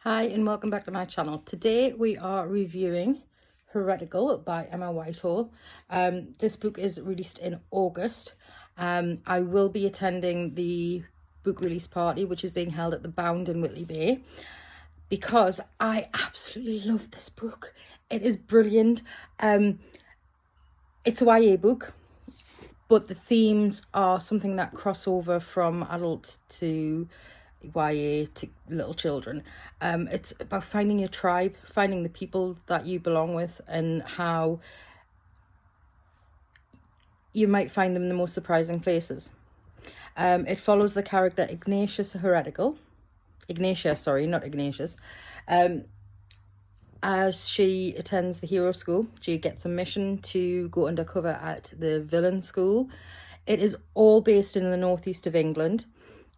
Hi and welcome back to my channel. Today we are reviewing Heretical by Emma Whitehall. This book is released in August. I will be attending the book release party which is being held at the Bound in Whitley Bay because I absolutely love this book. It is brilliant. It's a YA book, but the themes are something that cross over from adult to YA to little children. It's about finding your tribe, finding the people that you belong with, and how you might find them in the most surprising places. It follows the character Ignatia, sorry, not Ignatius. As she attends the hero school, she gets a mission to go undercover at the villain school. It is all based in the northeast of England.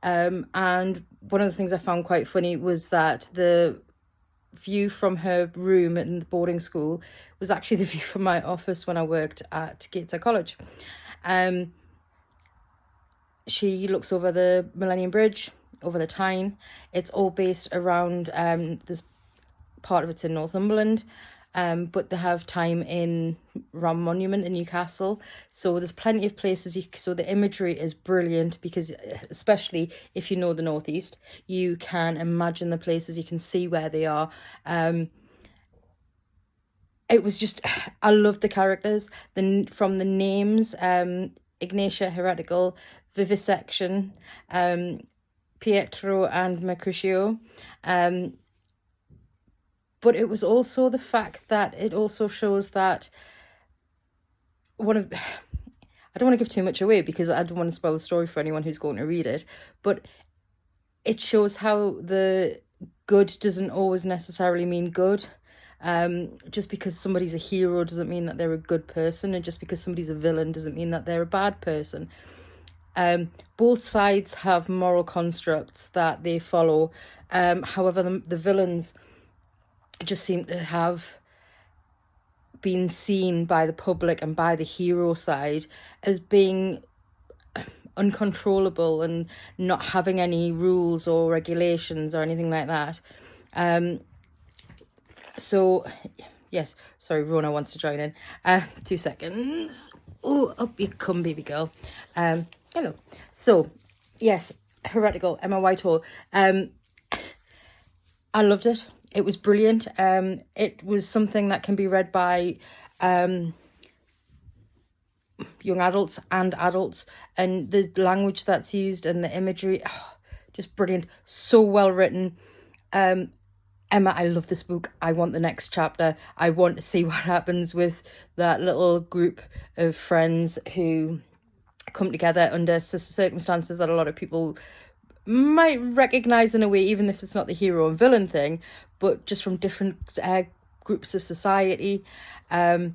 And one of the things I found quite funny was that the view from her room in the boarding school was actually the view from my office when I worked at Gateshead College. She looks over the Millennium Bridge, over the Tyne. It's all based around, this part of it's in Northumberland, but they have time in Ram Monument in Newcastle, so there's plenty of places. So the imagery is brilliant because, especially if you know the northeast, you can imagine the places, you can see where they are. It was just, I love the characters, from the names, Ignatia, Heretical, Vivisection, Pietro and Mercutio. But it was also the fact that it also shows that I don't want to give too much away because I don't want to spoil the story for anyone who's going to read it, but it shows how the good doesn't always necessarily mean good. Just because somebody's a hero doesn't mean that they're a good person, and just because somebody's a villain doesn't mean that they're a bad person. Both sides have moral constructs that they follow. However, the villains just seem to have been seen by the public and by the hero side as being uncontrollable and not having any rules or regulations or anything like that. So yes, sorry, Rona wants to join in. 2 seconds. Oh, up you come, baby girl. Hello. So yes, Heretical, Emma Whitehall. I loved it. It was brilliant. It was something that can be read by young adults and adults, and the language that's used and the imagery, just brilliant. So well written. Emma, I love this book. I want the next chapter. I want to see what happens with that little group of friends who come together under circumstances that a lot of people might recognize in a way, even if it's not the hero and villain thing, but just from different groups of society. Yeah,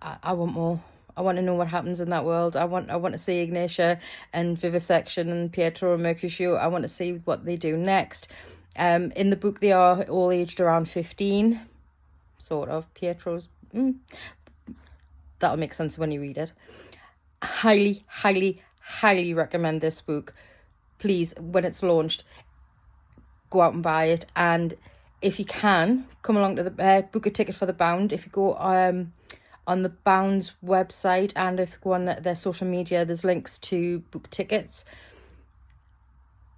I want more. I want to know what happens in that world. I want to see Ignatia and Vivisection and Pietro and Mercutio. I want to see what they do next. In the book, they are all aged around 15, sort of. Pietro's that'll make sense when you read it. Highly, highly, highly recommend this book. Please, when it's launched, go out and buy it. And if you can, come along to the book a ticket for the Bound. If you go on the Bound's website, and if you go on their social media, there's links to book tickets,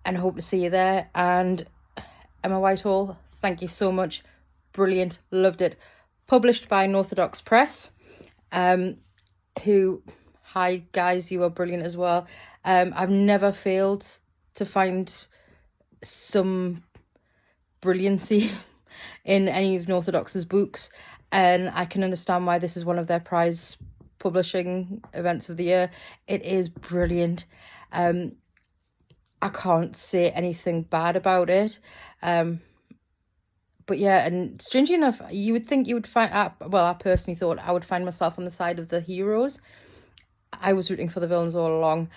and I hope to see you there. And Emma Whitehall, thank you so much. Brilliant, loved it. Published by Unorthodox Press, who, hi guys, you are brilliant as well. I've never failed to find some brilliancy in any of Unorthodox's books, and I can understand why this is one of their prize publishing events of the year. It is brilliant. I can't say anything bad about it. But yeah, and strangely enough, you would think you would find, well, I personally thought I would find myself on the side of the heroes. I was rooting for the villains all along.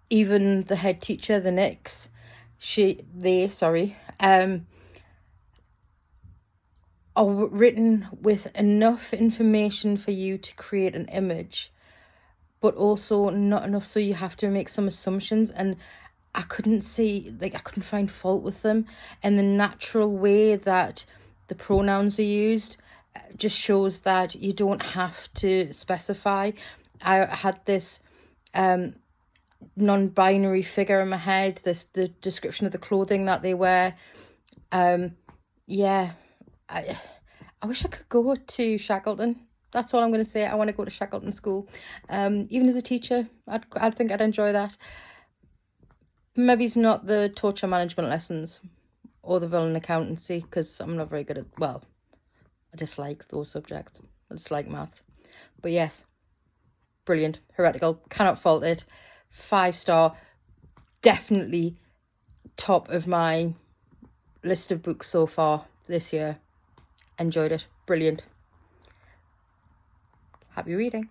Even the head teacher, the Nicks, are written with enough information for you to create an image, but also not enough so you have to make some assumptions. And I couldn't see, like, I couldn't find fault with them. And the natural way that the pronouns are used just shows that you don't have to specify. I had this non-binary figure in my head, the description of the clothing that they wear. Yeah, I wish I could go to Shackleton. That's all I'm going to say. I want to go to Shackleton School. Even as a teacher, I'd think I'd enjoy that. Maybe it's not the torture management lessons or the villain accountancy, because I'm not very good at, well, I dislike those subjects. I dislike maths. But yes, brilliant. Heretical, cannot fault it. 5-star, definitely top of my list of books so far this year. Enjoyed it. Brilliant. Happy reading.